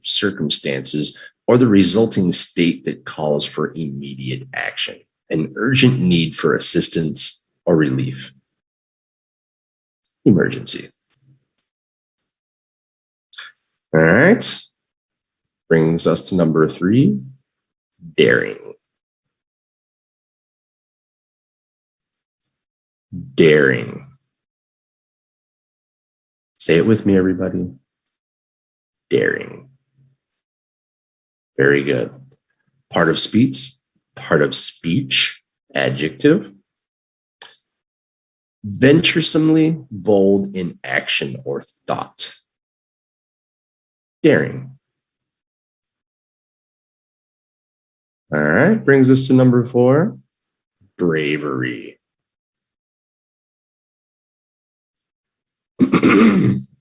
circumstances or the resulting state that calls for immediate action, an urgent need for assistance or relief. Emergency. All right. Brings us to number 3, daring. Daring. Say it with me, everybody. Daring. Very good. Part of speech, adjective. Venturesomely bold in action or thought. Daring. All right, brings us to number 4, bravery.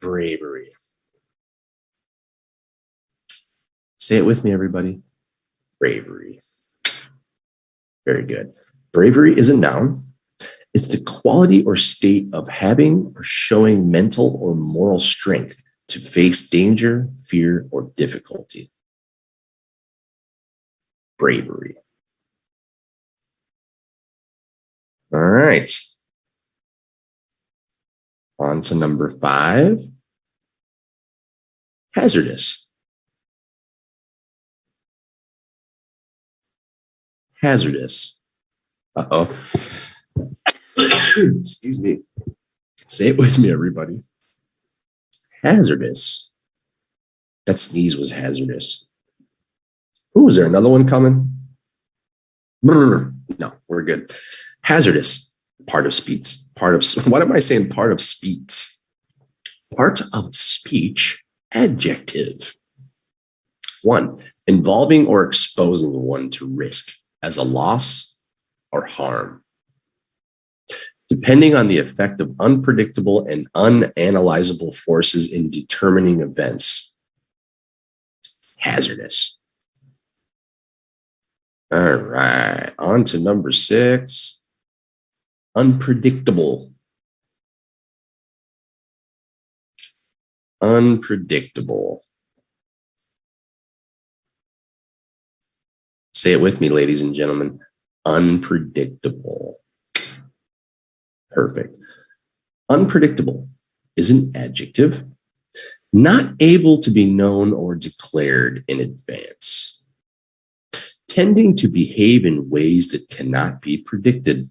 Bravery. Say it with me, everybody. Bravery. Very good. Bravery is a noun. It's the quality or state of having or showing mental or moral strength to face danger, fear, or difficulty. Bravery. All right. On to number 5, hazardous. Hazardous. Uh-oh. Excuse me. Say it with me, everybody. Hazardous. That sneeze was hazardous. Ooh, is there another one coming? No, we're good. Hazardous. Part of speech. What am I saying? Part of speech. Part of speech, adjective. 1, involving or exposing one to risk as a loss or harm. Depending on the effect of unpredictable and unanalyzable forces in determining events. Hazardous. All right, on to number 6. Unpredictable. Unpredictable. Say it with me, ladies and gentlemen. Unpredictable. Perfect. Unpredictable is an adjective, not able to be known or declared in advance, tending to behave in ways that cannot be predicted.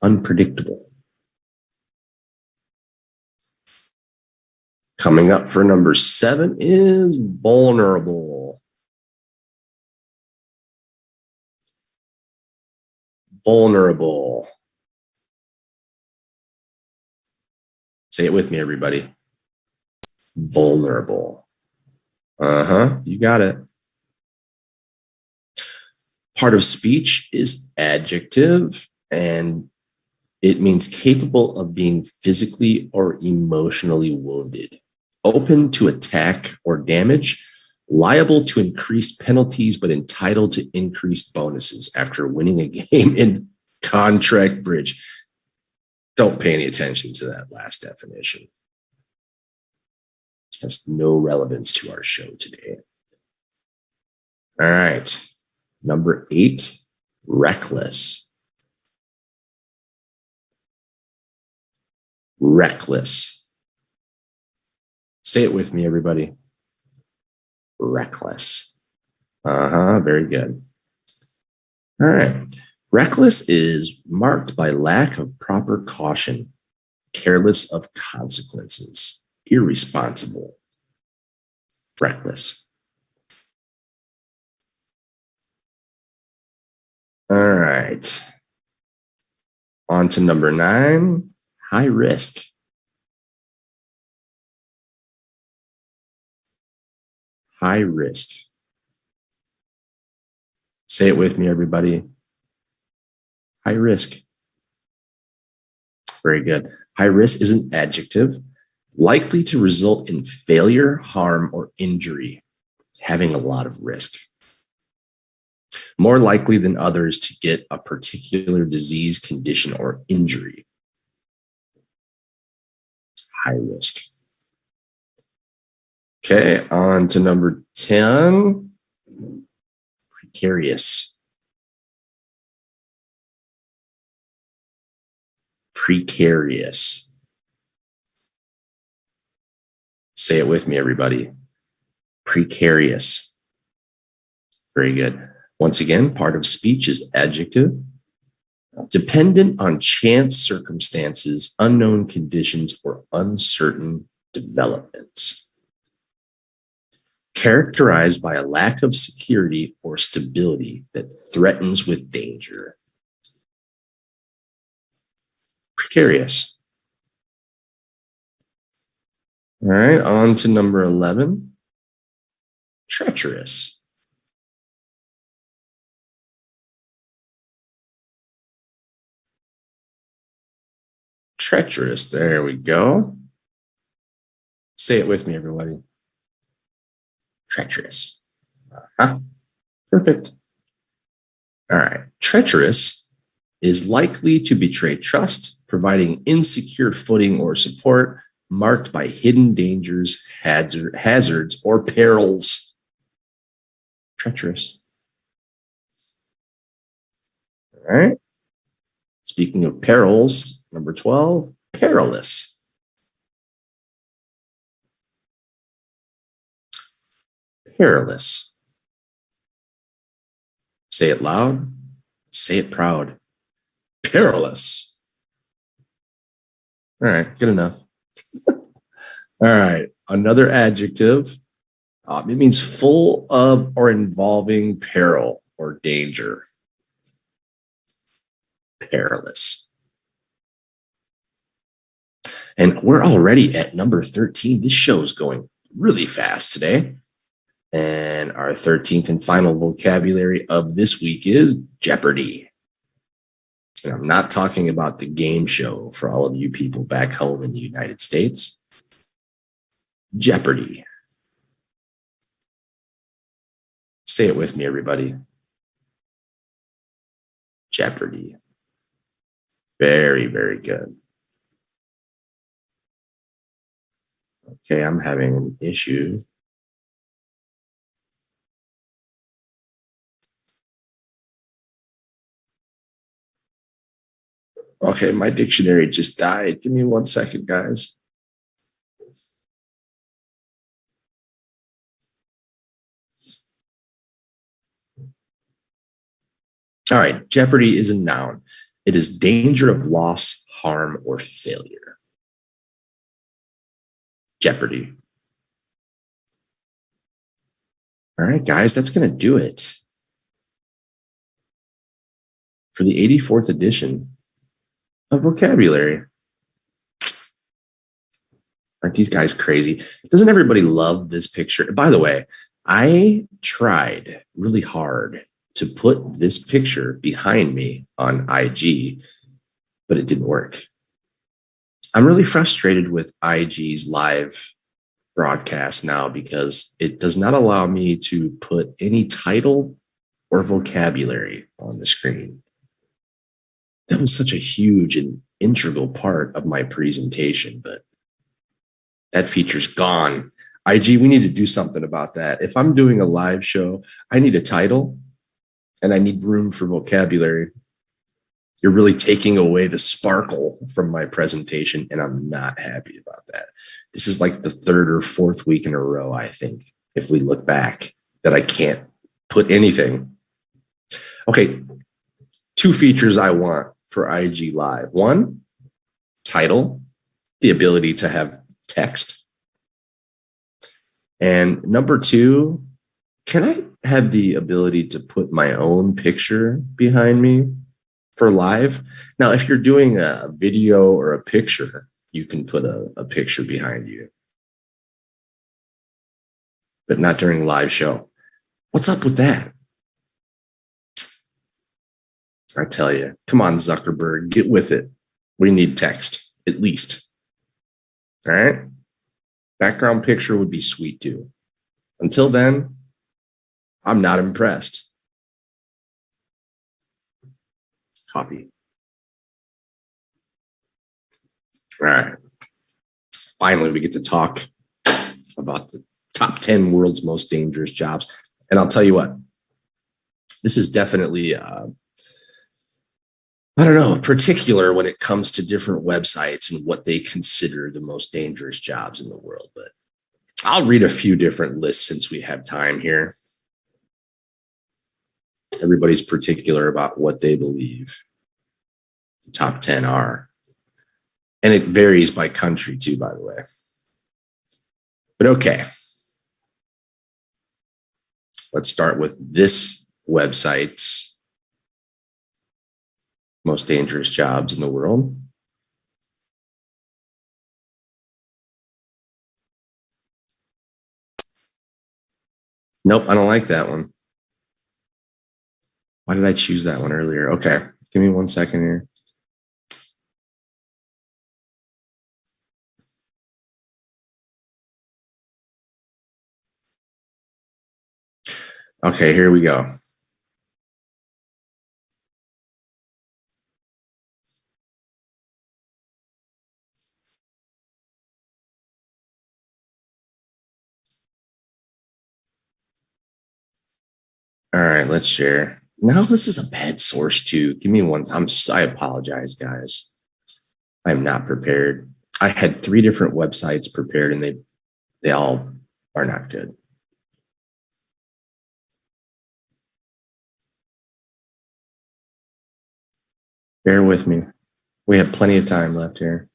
Unpredictable. Coming up for number 7 is vulnerable. Vulnerable. Say it with me, everybody. Vulnerable. You got it. Part of speech is adjective, and it means capable of being physically or emotionally wounded, open to attack or damage, liable to increased penalties, but entitled to increased bonuses after winning a game in contract bridge. Don't pay any attention to that last definition. It has no relevance to our show today. All right. Number 8, reckless. Reckless. Say it with me, everybody. Reckless. Very good. All right. Reckless is marked by lack of proper caution, careless of consequences, irresponsible. Reckless. All right. On to number 9, high risk. High risk. Say it with me, everybody. High risk. Very good. High risk is an adjective, likely to result in failure, harm, or injury, having a lot of risk. More likely than others to get a particular disease, condition, or injury. High risk. Okay, on to number 10, precarious. Precarious. Say it with me, everybody. Precarious. Very good. Once again, part of speech is adjective. Dependent on chance circumstances, unknown conditions, or uncertain developments. Characterized by a lack of security or stability that threatens with danger. Precarious. All right, on to number 11, treacherous. Treacherous, there we go. Say it with me, everybody. Treacherous. Perfect. All right, treacherous is likely to betray trust, providing insecure footing or support, marked by hidden dangers, hazards, or perils. Treacherous. All right. Speaking of perils, number 12, perilous. Perilous. Say it loud, say it proud. Perilous. All right, good enough. All right, another adjective. It means full of or involving peril or danger. Perilous. And we're already at number 13. This show is going really fast today. And our 13th and final vocabulary of this week is Jeopardy. And I'm not talking about the game show for all of you people back home in the United States. Jeopardy. Say it with me, everybody. Jeopardy. Very, very good. Okay, I'm having an issue. Okay, my dictionary just died. Give me 1 second, guys. All right, jeopardy is a noun. It is danger of loss, harm, or failure. Jeopardy. All right, guys, that's going to do it for the 84th edition of vocabulary. Aren't these guys crazy? Doesn't everybody love this picture? By the way, I tried really hard to put this picture behind me on IG, but it didn't work. I'm really frustrated with IG's live broadcast now because it does not allow me to put any title or vocabulary on the screen. That was such a huge and integral part of my presentation, but that feature's gone. IG, we need to do something about that. If I'm doing a live show, I need a title and I need room for vocabulary. You're really taking away the sparkle from my presentation, and I'm not happy about that. This is like the 3rd or 4th week in a row, I think, if we look back, that I can't put anything. Okay, 2 features I want for IG Live. 1, title, the ability to have text. And number 2, can I have the ability to put my own picture behind me for live? Now, if you're doing a video or a picture, you can put a picture behind you, but not during live show. What's up with that? I tell you, come on, Zuckerberg, get with it. We need text, at least. All right? Background picture would be sweet too. Until then, I'm not impressed. Copy. All right. Finally, we get to talk about the Top 10 world's most dangerous jobs. And I'll tell you what, this is definitely, I don't know, particular when it comes to different websites and what they consider the most dangerous jobs in the world. But I'll read a few different lists since we have time here. Everybody's particular about what they believe the top 10 are. And it varies by country too, by the way. But okay. Let's start with this website's most dangerous jobs in the world. Nope, I don't like that one. Why did I choose that one earlier? Okay, give me 1 second here. Okay, here we go. All right, let's share. Now this is a bad source too. Give me one. I apologize, guys. I'm not prepared. I had 3 different websites prepared, and they all are not good. Bear with me. We have plenty of time left here.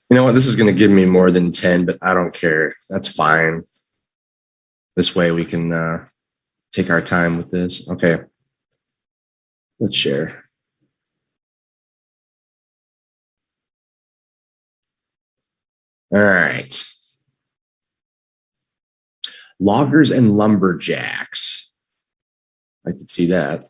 You know what? This is going to give me more than 10, but I don't care. That's fine. This way we can take our time with this. Okay. Let's share. All right. Loggers and lumberjacks. I could see that.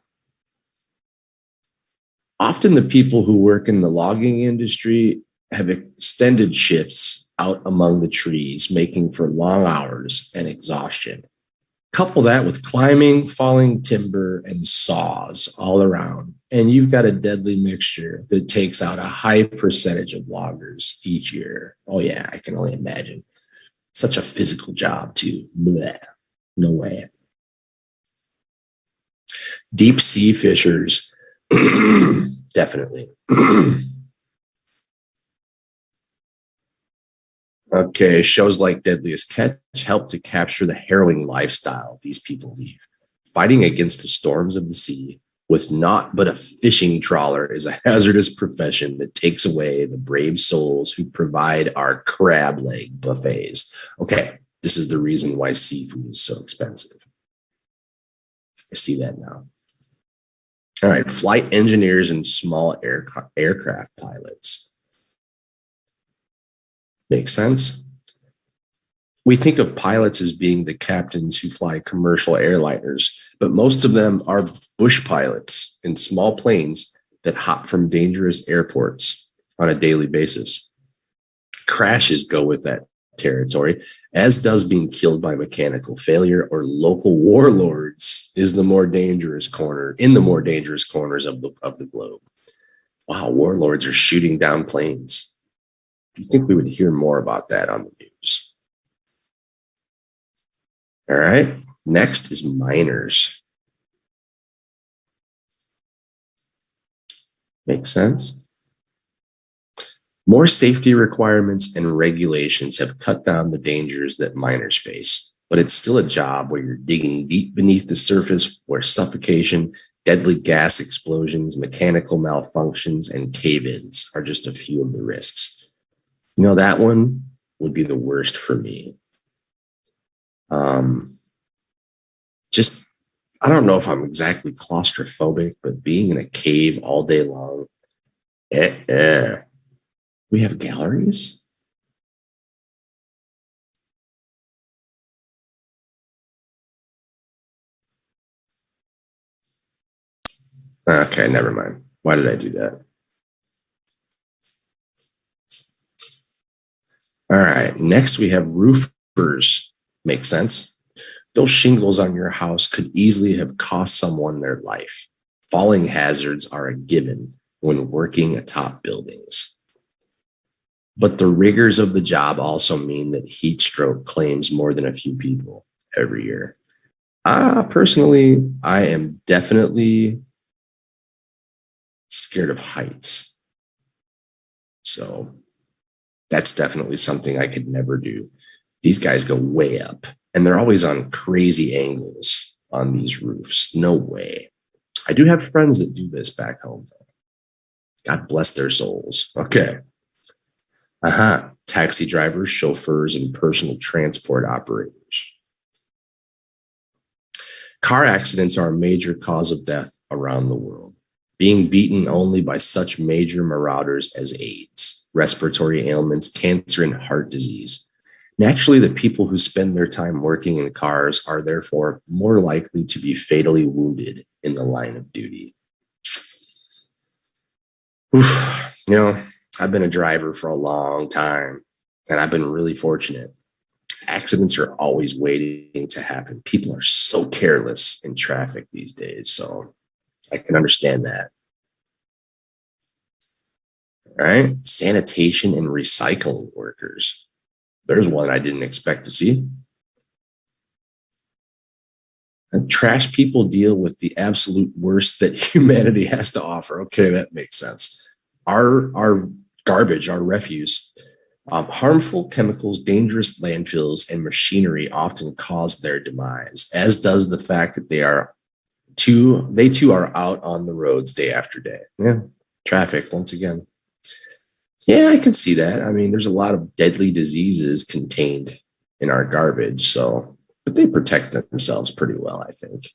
Often the people who work in the logging industry have extended shifts out among the trees, making for long hours and exhaustion. Couple that with climbing, falling timber, and saws all around, and you've got a deadly mixture that takes out a high percentage of loggers each year. Oh yeah, I can only imagine. Such a physical job too. Blech. No way. Deep sea fishers. Definitely. Okay, shows like Deadliest Catch help to capture the harrowing lifestyle these people lead. Fighting against the storms of the sea with naught but a fishing trawler is a hazardous profession that takes away the brave souls who provide our crab leg buffets. Okay, this is the reason why seafood is so expensive. I see that now. All right, flight engineers and small aircraft pilots. Makes sense. We think of pilots as being the captains who fly commercial airliners, but most of them are bush pilots in small planes that hop from dangerous airports on a daily basis. Crashes go with that territory, as does being killed by mechanical failure or local warlords is the more dangerous corner in the more dangerous corners of the globe. Wow, warlords are shooting down planes. I think we would hear more about that on the news. All right. Next is miners. Makes sense. More safety requirements and regulations have cut down the dangers that miners face, but it's still a job where you're digging deep beneath the surface, where suffocation, deadly gas explosions, mechanical malfunctions, and cave-ins are just a few of the risks. You know, that one would be the worst for me. Just, I don't know if I'm exactly claustrophobic, but being in a cave all day long. We have galleries? Okay, never mind. Why did I do that? All right, next we have roofers. Makes sense. Those shingles on your house could easily have cost someone their life. Falling hazards are a given when working atop buildings. But the rigors of the job also mean that heat stroke claims more than a few people every year. Personally, I am definitely scared of heights. So that's definitely something I could never do. These guys go way up and they're always on crazy angles on these roofs. No way. I do have friends that do this back home. God bless their souls. Okay. Taxi drivers, chauffeurs, and personal transport operators. Car accidents are a major cause of death around the world, being beaten only by such major marauders as AIDS, respiratory ailments, cancer, and heart disease. Naturally, the people who spend their time working in cars are therefore more likely to be fatally wounded in the line of duty. Oof, I've been a driver for a long time, and I've been really fortunate. Accidents are always waiting to happen. People are so careless in traffic these days, so I can understand that. All right, sanitation and recycling workers. There's one I didn't expect to see. And trash people deal with the absolute worst that humanity has to offer. Okay, that makes sense. Our garbage, our refuse, harmful chemicals, dangerous landfills, and machinery often cause their demise, as does the fact that they too are out on the roads day after day. Yeah, traffic once again. Yeah, I can see that. I mean, there's a lot of deadly diseases contained in our garbage, but they protect themselves pretty well, I think.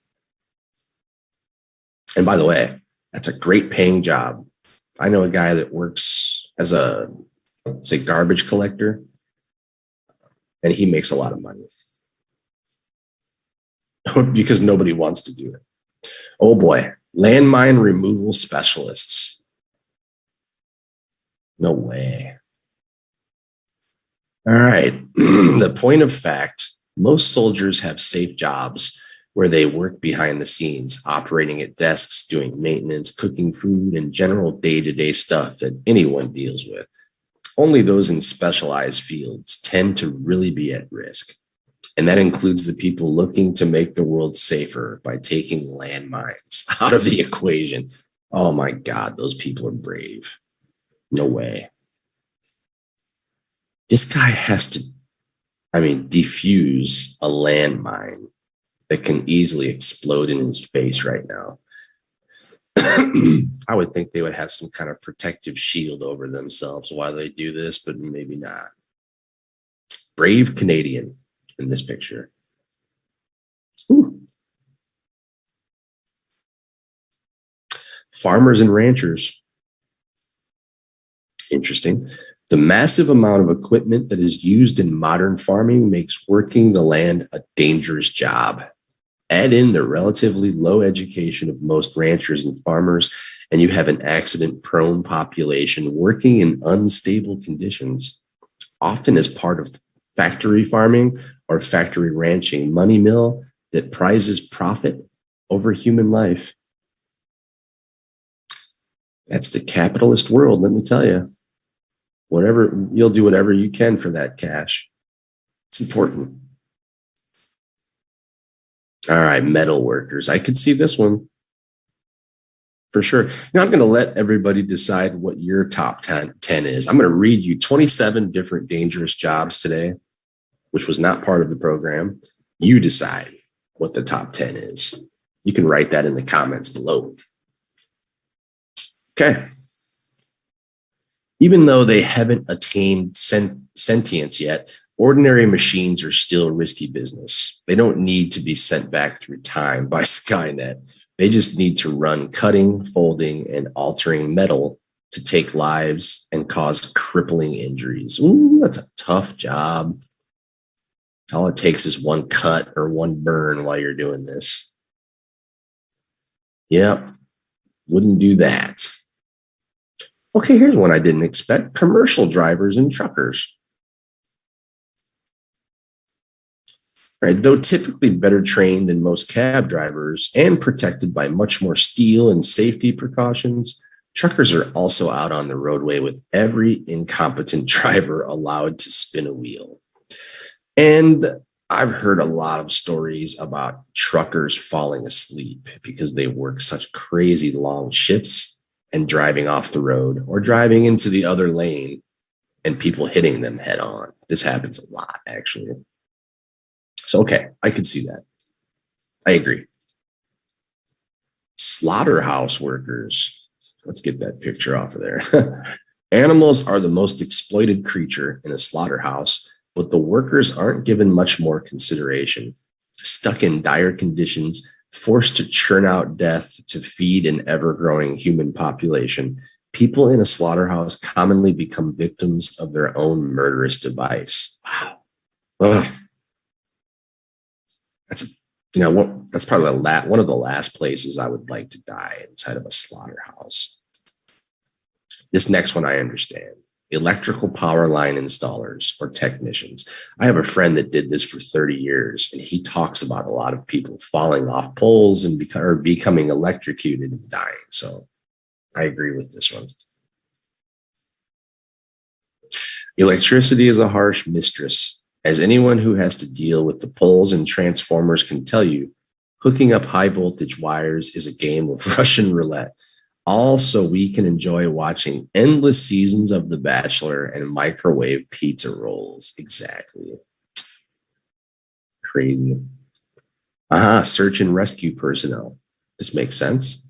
And by the way, that's a great paying job. I know a guy that works as a garbage collector, and he makes a lot of money because nobody wants to do it. Oh boy, landmine removal specialists. No way. All right. The point of fact, most soldiers have safe jobs where they work behind the scenes, operating at desks, doing maintenance, cooking food, and general day-to-day stuff that anyone deals with. Only those in specialized fields tend to really be at risk. And that includes the people looking to make the world safer by taking landmines out of the equation. Oh my God, those people are brave. No way. This guy has to, defuse a landmine that can easily explode in his face right now. I would think they would have some kind of protective shield over themselves while they do this, but maybe not. Brave Canadian in this picture. Ooh. Farmers and ranchers. Interesting. The massive amount of equipment that is used in modern farming makes working the land a dangerous job. Add in the relatively low education of most ranchers and farmers, and you have an accident-prone population working in unstable conditions, often as part of factory farming or factory ranching, money mill that prizes profit over human life. That's the capitalist world, let me tell you. You'll do whatever you can for that cash. It's important. All right, metal workers. I could see this one for sure. I'm going to let everybody decide what your top 10 is. I'm going to read you 27 different dangerous jobs today, which was not part of the program. You decide what the top 10 is. You can write that in the comments below. Okay. Even though they haven't attained sentience yet, ordinary machines are still risky business. They don't need to be sent back through time by Skynet. They just need to run cutting, folding, and altering metal to take lives and cause crippling injuries. Ooh, that's a tough job. All it takes is one cut or one burn while you're doing this. Yep, wouldn't do that. Okay, here's one I didn't expect. Commercial drivers and truckers. Right? Though typically better trained than most cab drivers and protected by much more steel and safety precautions, truckers are also out on the roadway with every incompetent driver allowed to spin a wheel. And I've heard a lot of stories about truckers falling asleep because they work such crazy long shifts and driving off the road or driving into the other lane and people hitting them head on. This happens a lot, actually. So, okay, I could see that. I agree. Slaughterhouse workers. Let's get that picture off of there. Animals are the most exploited creature in a slaughterhouse, but the workers aren't given much more consideration. Stuck in dire conditions, forced to churn out death to feed an ever-growing human population, people in a slaughterhouse commonly become victims of their own murderous device. Wow. Ugh. That's probably one of the last places I would like to die, inside of a slaughterhouse. This next one I understand. Electrical power line installers or technicians. I have a friend that did this for 30 years, and he talks about a lot of people falling off poles and becoming electrocuted and dying. So I agree with this one. Electricity is a harsh mistress. As anyone who has to deal with the poles and transformers can tell you, hooking up high voltage wires is a game of Russian roulette. Also, we can enjoy watching endless seasons of The Bachelor and microwave pizza rolls. Exactly. Crazy. Search and rescue personnel. This makes sense.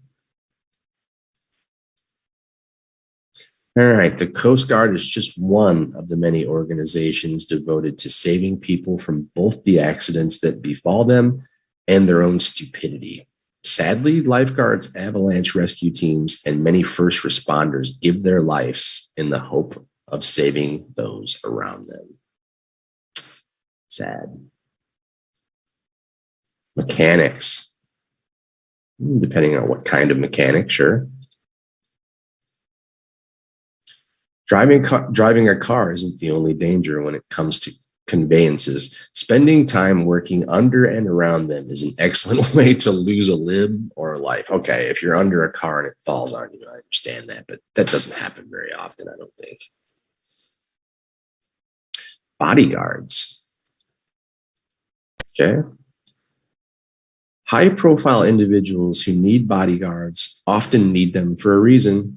All right. The Coast Guard is just one of the many organizations devoted to saving people from both the accidents that befall them and their own stupidity. Sadly, lifeguards, avalanche rescue teams, and many first responders give their lives in the hope of saving those around them. Sad. Mechanics. Depending on what kind of mechanic, sure. Driving a car isn't the only danger when it comes to conveyances. Spending time working under and around them is an excellent way to lose a limb or a life. Okay, if you're under a car and it falls on you, I understand that, but that doesn't happen very often, I don't think. Bodyguards. Okay. High-profile individuals who need bodyguards often need them for a reason.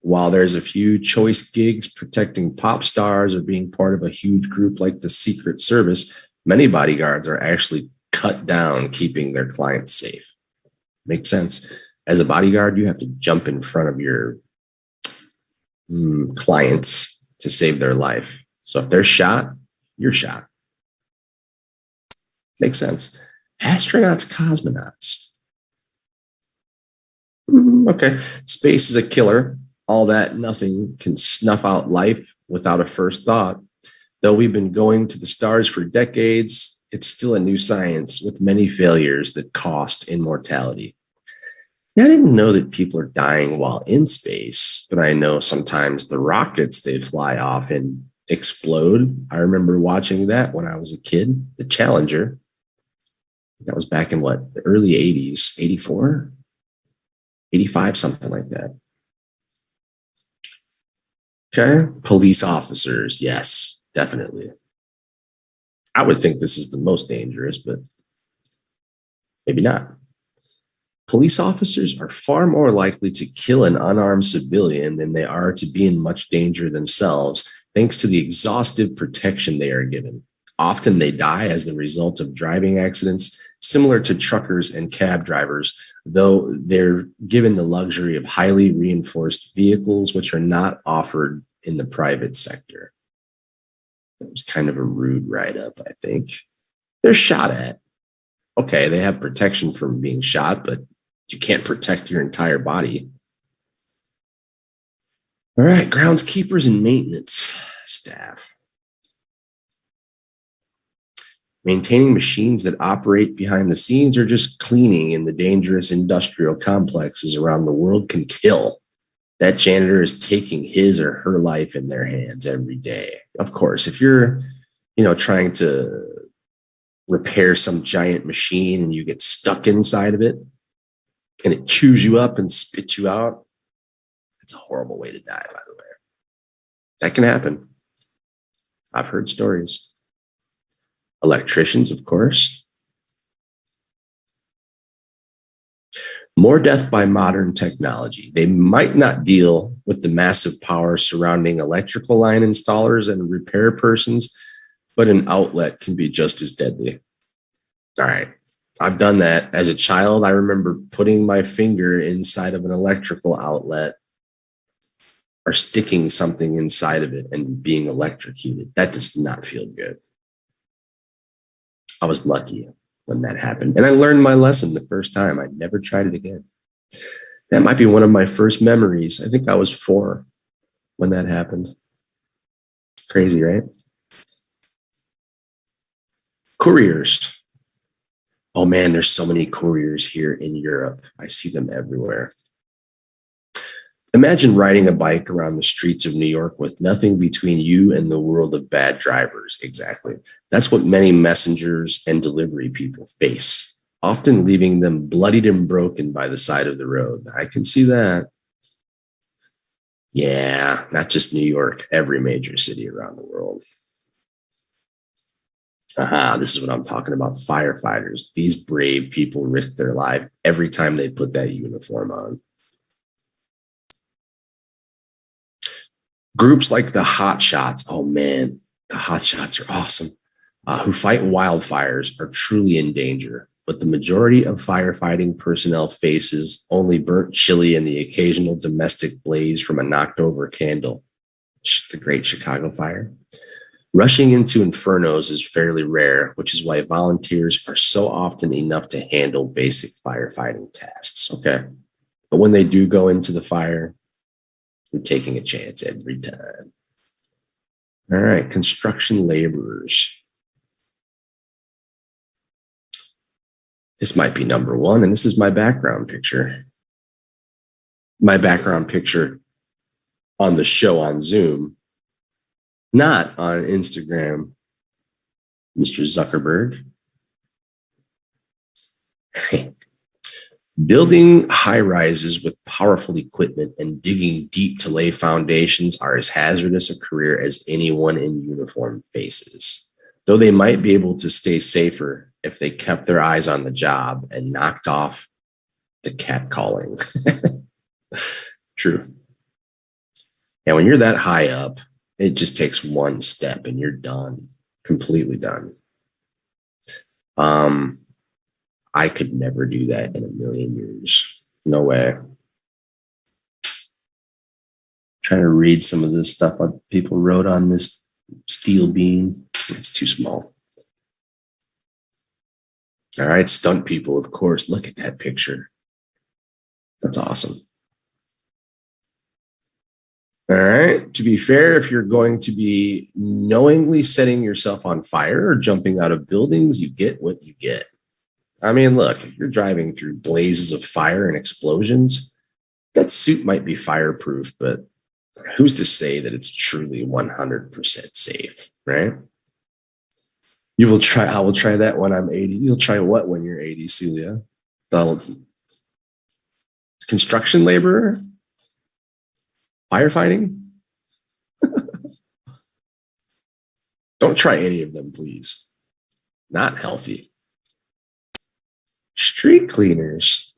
While there's a few choice gigs protecting pop stars or being part of a huge group like the Secret Service, many bodyguards are actually cut down keeping their clients safe. Makes sense. As a bodyguard, you have to jump in front of your clients to save their life. So if they're shot, you're shot. Makes sense. Astronauts, cosmonauts. Okay. Space is a killer. All that nothing can snuff out life without a first thought. Though we've been going to the stars for decades, it's still a new science with many failures that cost immortality. I didn't know that people are dying while in space, but I know sometimes the rockets they fly off and explode. I remember watching that when I was a kid, the Challenger. That was back in the early 80s, 84, 85, something like that. Okay. Police officers. Yes, definitely. I would think this is the most dangerous, but maybe not. Police officers are far more likely to kill an unarmed civilian than they are to be in much danger themselves, thanks to the exhaustive protection they are given. Often they die as the result of driving accidents, similar to truckers and cab drivers, though they're given the luxury of highly reinforced vehicles, which are not offered in the private sector. It was kind of a rude write-up, I think. They're shot at. Okay, they have protection from being shot, but you can't protect your entire body. All right, groundskeepers and maintenance staff. Maintaining machines that operate behind the scenes or just cleaning in the dangerous industrial complexes around the world can kill. That janitor is taking his or her life in their hands every day. Of course, if you're, trying to repair some giant machine and you get stuck inside of it and it chews you up and spits you out. It's a horrible way to die, by the way. That can happen. I've heard stories. Electricians, of course. More death by modern technology. They might not deal with the massive power surrounding electrical line installers and repair persons, but an outlet can be just as deadly. All right. I've done that. As a child, I remember putting my finger inside of an electrical outlet or sticking something inside of it and being electrocuted. That does not feel good. I was lucky when that happened. And I learned my lesson the first time. I never tried it again. That might be one of my first memories. I think I was 4 when that happened. Crazy, right? Couriers. Oh man, there's so many couriers here in Europe. I see them everywhere. Imagine riding a bike around the streets of New York with nothing between you and the world of bad drivers. Exactly. That's what many messengers and delivery people face, often leaving them bloodied and broken by the side of the road. I can see that. Yeah, not just New York, every major city around the world. This is what I'm talking about. Firefighters. These brave people risk their life every time they put that uniform on. Groups like the Hot Shots, oh man, the Hot Shots are awesome, who fight wildfires are truly in danger, but the majority of firefighting personnel faces only burnt chili and the occasional domestic blaze from a knocked over candle. The Great Chicago Fire. Rushing into infernos is fairly rare, which is why volunteers are so often enough to handle basic firefighting tasks, okay? But when they do go into the fire, you're taking a chance every time. All right, construction laborers. This might be number 1, and this is my background picture. My background picture on the show on Zoom, not on Instagram, Mr. Zuckerberg. Building high rises with powerful equipment and digging deep to lay foundations are as hazardous a career as anyone in uniform faces, though they might be able to stay safer if they kept their eyes on the job and knocked off the catcalling. True. And when you're that high up, it just takes one step and you're done, completely done. I could never do that in a million years. No way. Trying to read some of this stuff that people wrote on this steel beam. It's too small. All right, stunt people, of course. Look at that picture. That's awesome. All right. To be fair, if you're going to be knowingly setting yourself on fire or jumping out of buildings, you get what you get. I mean, look, if you're driving through blazes of fire and explosions, that suit might be fireproof, but who's to say that it's truly 100% safe, right? I will try that when I'm 80. You'll try what when you're 80, Celia? Construction laborer? Firefighting? Don't try any of them, please. Not healthy. Street cleaners.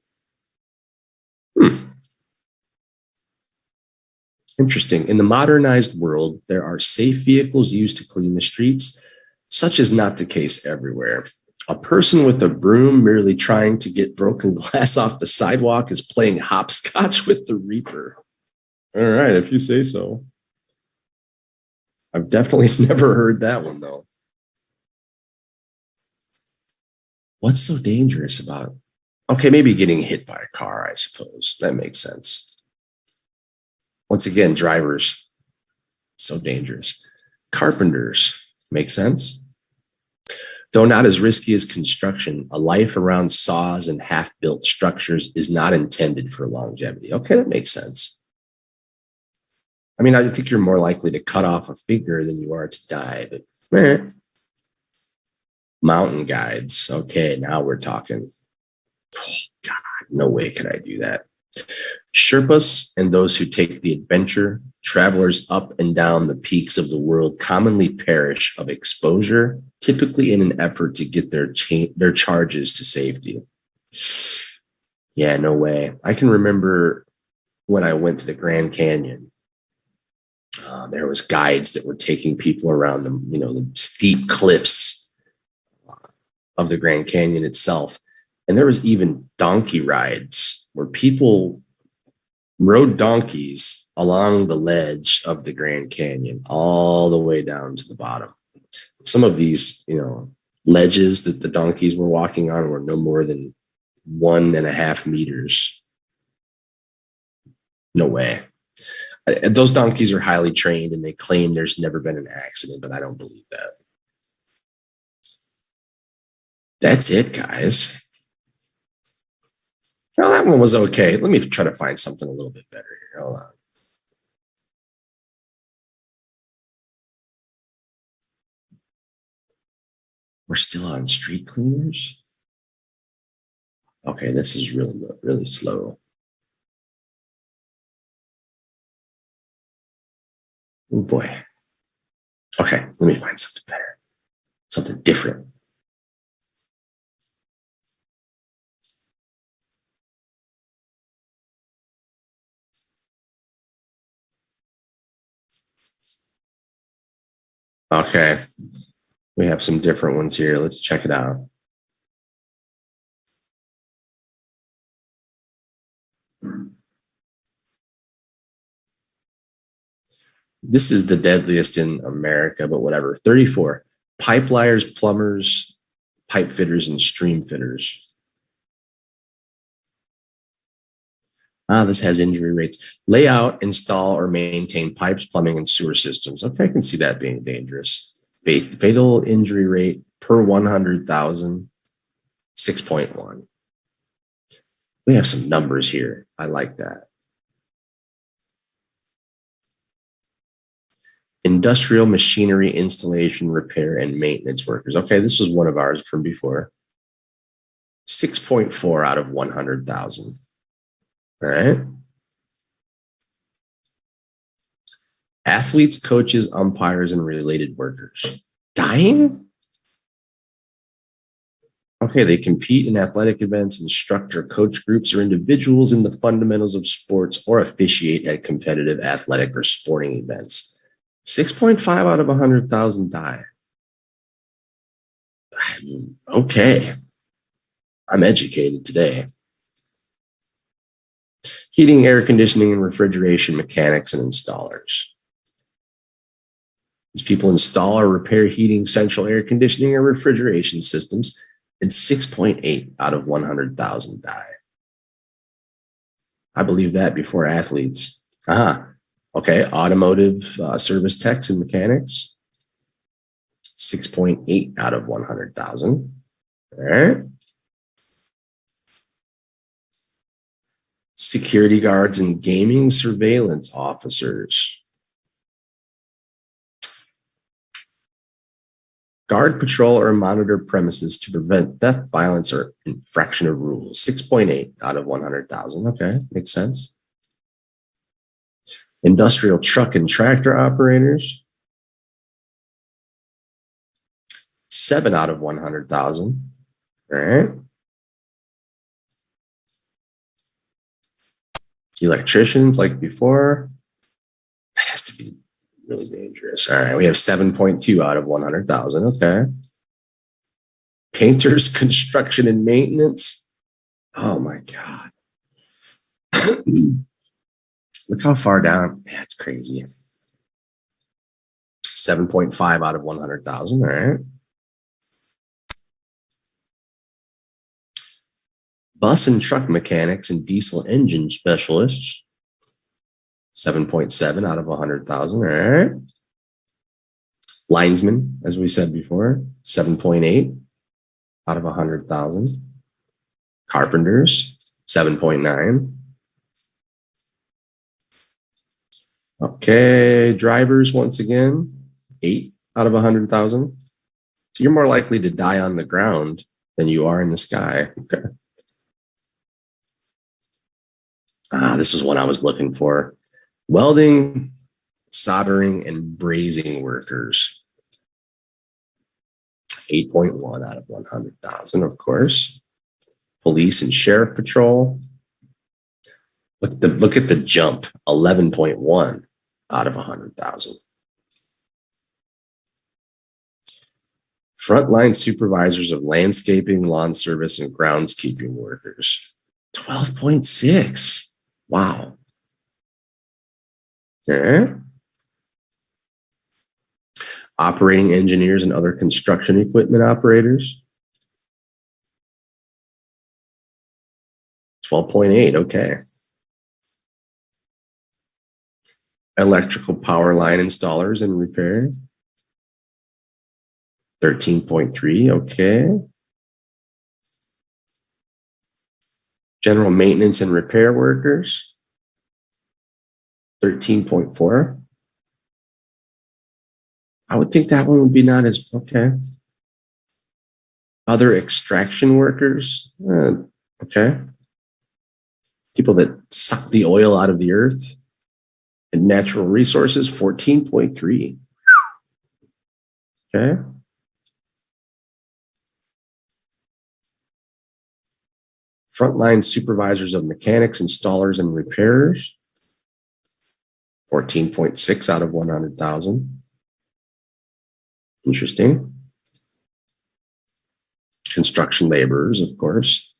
Interesting. In the modernized world, there are safe vehicles used to clean the streets. Such is not the case everywhere. A person with a broom merely trying to get broken glass off the sidewalk is playing hopscotch with the Reaper. All right, if you say so. I've definitely never heard that one, though. What's so dangerous about it? Okay, maybe getting hit by a car, I suppose. That makes sense. Once again, drivers, so dangerous. Carpenters, make sense? Though not as risky as construction, a life around saws and half-built structures is not intended for longevity. Okay, that makes sense. I mean, I think you're more likely to cut off a finger than you are to die, but Mountain guides. Okay, now we're talking. Oh, God, no way could I do that. Sherpas and those who take the adventure, travelers up and down the peaks of the world commonly perish of exposure, typically in an effort to get their charges to safety. Yeah, no way. I can remember when I went to the Grand Canyon. There was guides that were taking people around the steep cliffs of the Grand Canyon itself. And there was even donkey rides where people rode donkeys along the ledge of the Grand Canyon, all the way down to the bottom. Some of these, ledges that the donkeys were walking on were no more than 1.5 meters. No way. Those donkeys are highly trained and they claim there's never been an accident, but I don't believe that. That's it, guys. Well, that one was okay. Let me try to find something a little bit better here. Hold on. We're still on street cleaners. Okay, this is really, really slow. Oh boy. Okay, let me find something better, something different. Okay, we have some different ones here. Let's check it out. This is the deadliest in America, but whatever. 34. Pipe liars, plumbers, pipe fitters, and stream fitters. This has injury rates. Lay out, install, or maintain pipes, plumbing, and sewer systems. Okay, I can see that being dangerous. Fatal injury rate per 100,000, 6.1. We have some numbers here. I like that. Industrial machinery installation, repair, and maintenance workers. Okay, this was one of ours from before. 6.4 out of 100,000. All right. Athletes, coaches, umpires, and related workers. Dying? Okay, they compete in athletic events, instruct or coach groups or individuals in the fundamentals of sports, or officiate at competitive athletic or sporting events. 6.5 out of 100,000 die. Okay. I'm educated today. Heating, air conditioning, and refrigeration mechanics and installers. These people install or repair heating, central air conditioning, or refrigeration systems, and 6.8 out of 100,000 die. I believe that before athletes. Okay, automotive service techs and mechanics, 6.8 out of 100,000. All right. Security guards and gaming surveillance officers. Guard, patrol, or monitor premises to prevent theft, violence, or infraction of rules. 6.8 out of 100,000. Okay, makes sense. Industrial truck and tractor operators. 7 out of 100,000. All right. Electricians, like before. That has to be really dangerous. All right, we have 7.2 out of 100,000. Okay. Painters, construction, and maintenance. Oh my God. Look how far down. That's crazy. 7.5 out of 100,000. All right. Bus and truck mechanics and diesel engine specialists. 7.7 out of 100,000. All right. Linesmen, as we said before, 7.8 out of 100,000. Carpenters, 7.9. Okay, drivers, once again, 8 out of 100,000. So you're more likely to die on the ground than you are in the sky. Okay. This is one I was looking for. Welding, soldering, and brazing workers. 8.1 out of 100,000, of course. Police and sheriff patrol. Look at the jump, 11.1 out of 100,000. Frontline supervisors of landscaping, lawn service, and groundskeeping workers. 12.6. Wow. Okay. Operating engineers and other construction equipment operators. 12.8. Okay. Electrical power line installers and repair. 13.3. Okay. General maintenance and repair workers. 13.4. I would think that one would be not as okay. Other extraction workers. Okay. People that suck the oil out of the earth. And natural resources, 14.3. Okay. Frontline supervisors of mechanics, installers, and repairers, 14.6 out of 100,000. Interesting. Construction laborers, of course,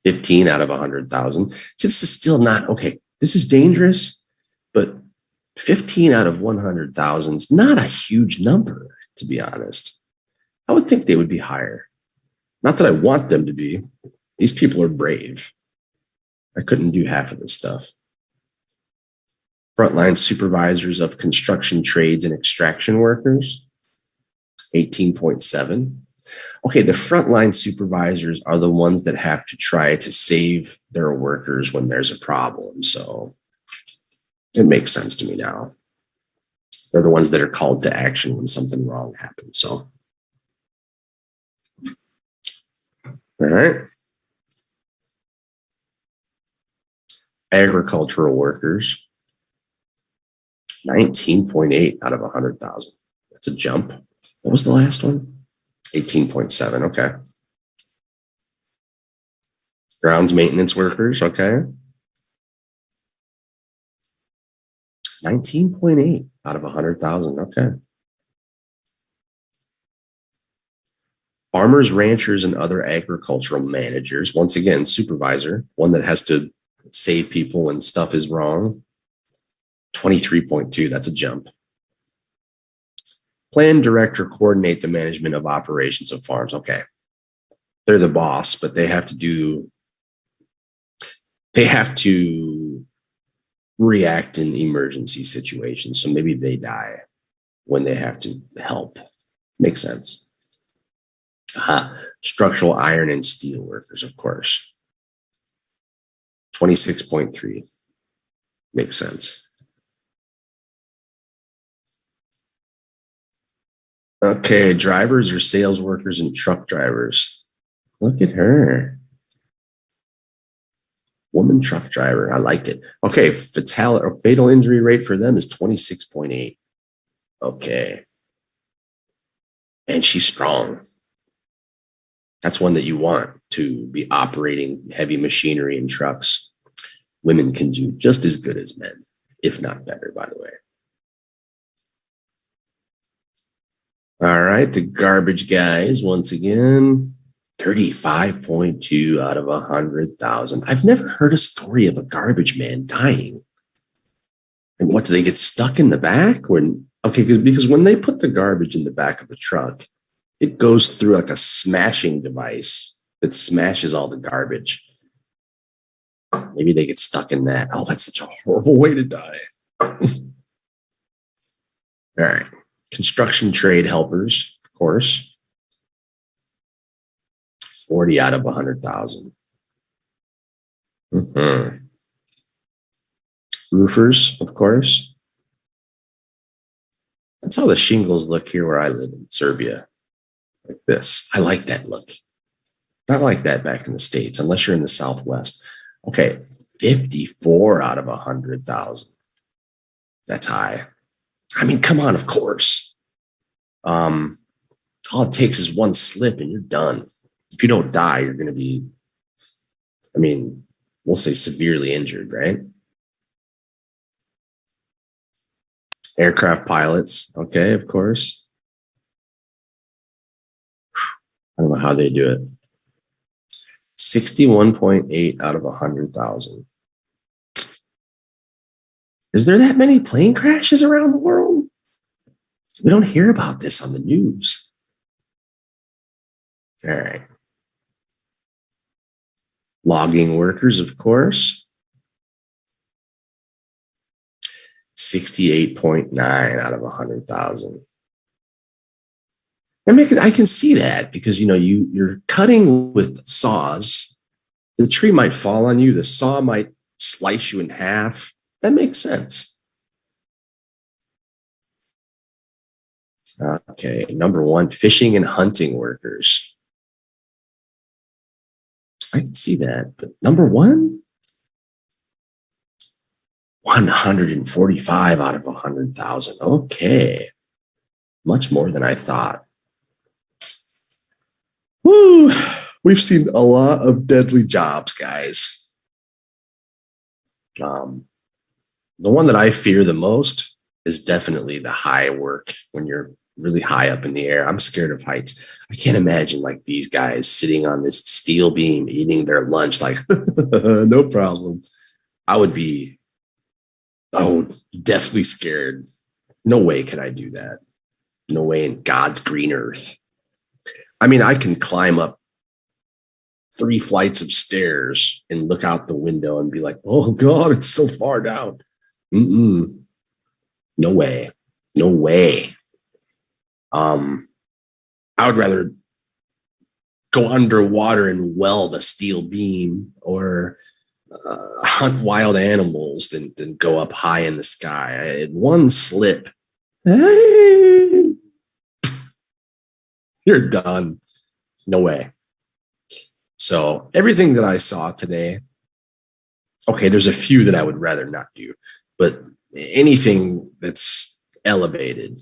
15 out of 100,000. So this is still not, okay, this is dangerous, but 15 out of 100,000 is not a huge number, to be honest. I would think they would be higher. Not that I want them to be. These people are brave. I couldn't do half of this stuff. Frontline supervisors of construction trades and extraction workers, 18.7. Okay, the frontline supervisors are the ones that have to try to save their workers when there's a problem. So it makes sense to me now. They're the ones that are called to action when something wrong happens. So, all right. Agricultural workers, 19.8 out of 100,000. That's a jump. What was the last one? 18.7. Okay. Grounds maintenance workers. Okay. 19.8 out of 100,000. Okay. Farmers, ranchers, and other agricultural managers. Once again, supervisor, one that has to save people when stuff is wrong. 23.2. That's a jump. Plan, direct, or coordinate the management of operations of farms. Okay. They're the boss, but they have to react in emergency situations. So maybe they die when they have to help. Makes sense. Structural iron and steel workers, of course. 26.3. Makes sense. Okay, drivers or sales workers and truck drivers. Look at her. Woman truck driver. I like it. Okay, fatal injury rate for them is 26.8. Okay. And she's strong. That's one that you want to be operating heavy machinery and trucks. Women can do just as good as men, if not better, by the way. All right, the garbage guys, once again, 35.2 out of 100,000. I've never heard a story of a garbage man dying. And what, do they get stuck in the back? Okay, because when they put the garbage in the back of a truck, it goes through like a smashing device that smashes all the garbage. Maybe they get stuck in that. Oh, that's such a horrible way to die. All right. Construction trade helpers, of course. 40 out of 100,000. Roofers, of course. That's how the shingles look here where I live in Serbia. like this. I like that look. Not like that back in the States, unless you're in the Southwest. Okay, 54 out of 100,000. That's high. I mean, come on, of course. All it takes is one slip and you're done. If you don't die, you're going to be, I mean, we'll say severely injured, right? Aircraft pilots. Okay, of course. I don't know how they do it. 61.8 out of 100,000. Is there that many plane crashes around the world? We don't hear about this on the news. All right. Logging workers, of course. 68.9 out of 100,000. I can see that because, you're cutting with saws. The tree might fall on you. The saw might slice you in half. That makes sense. Okay, number one, fishing and hunting workers. I can see that, but number one, 145 out of 100,000. Okay, much more than I thought. Woo! We've seen a lot of deadly jobs, guys. The one that I fear the most is definitely the high work when you're really high up in the air. I'm scared of heights. I can't imagine like these guys sitting on this steel beam eating their lunch like, no problem. I would definitely scared. No way could I do that. No way in God's green earth. I mean, I can climb up 3 flights of stairs and look out the window and be like, oh God, it's so far down. No way. No way. I would rather go underwater and weld a steel beam or hunt wild animals than go up high in the sky. I had one slip. Hey, you're done. No way. So everything that I saw today, okay, there's a few that I would rather not do, but anything that's elevated,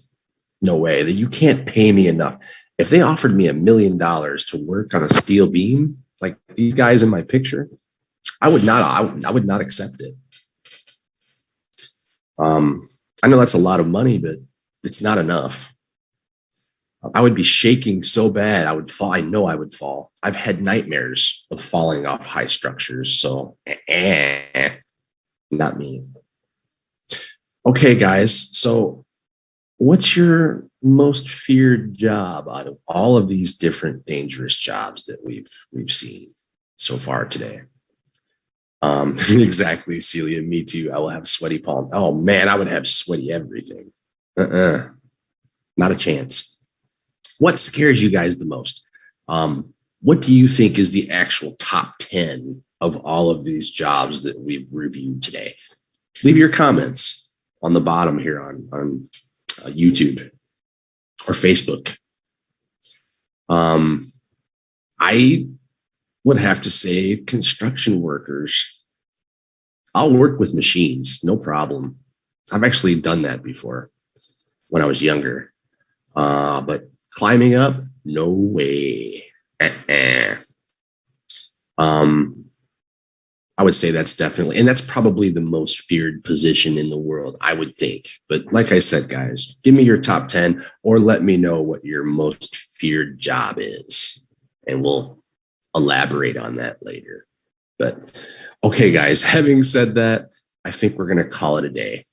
no way. That you can't pay me enough. If they offered me $1 million to work on a steel beam, like these guys in my picture, I would not accept it. I know that's a lot of money, but it's not enough. I would be shaking so bad I would fall. I know I would fall. I've had nightmares of falling off high structures. So not me. Okay, guys. So what's your most feared job out of all of these different dangerous jobs that we've seen so far today? Exactly, Celia. Me too. I will have sweaty palms. Oh man, I would have sweaty everything. Not a chance. What scares you guys the most? What do you think is the actual top 10 of all of these jobs that we've reviewed today? Leave your comments on the bottom here on YouTube or Facebook. I would have to say construction workers. I'll work with machines, no problem. I've actually done that before when I was younger. But climbing up, no way. I would say that's definitely, and that's probably the most feared position in the world, I would think. But like I said, guys, give me your top 10 or let me know what your most feared job is, and we'll elaborate on that later. But okay, guys, having said that, I think we're going to call it a day.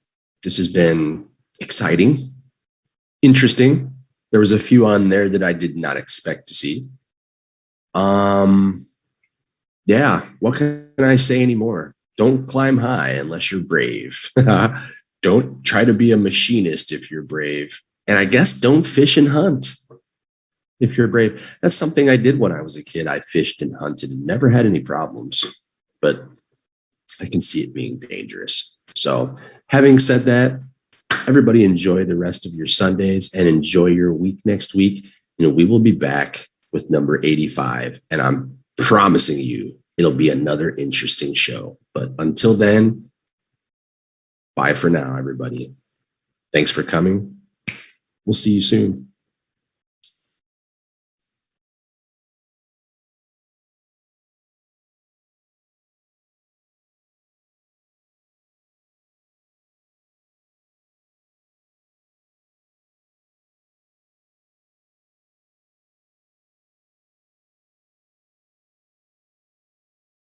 This has been exciting, interesting. There was a few on there that I did not expect to see. Yeah, what can I say anymore? Don't climb high unless you're brave. Don't try to be a machinist if you're brave. And I guess don't fish and hunt if you're brave. That's something I did when I was a kid. I fished and hunted and never had any problems, but I can see it being dangerous. So having said that, everybody enjoy the rest of your Sundays and enjoy your week next week. we will be back with number 85, and I'm promising you it'll be another interesting show. But until then, bye for now, everybody. Thanks for coming. We'll see you soon.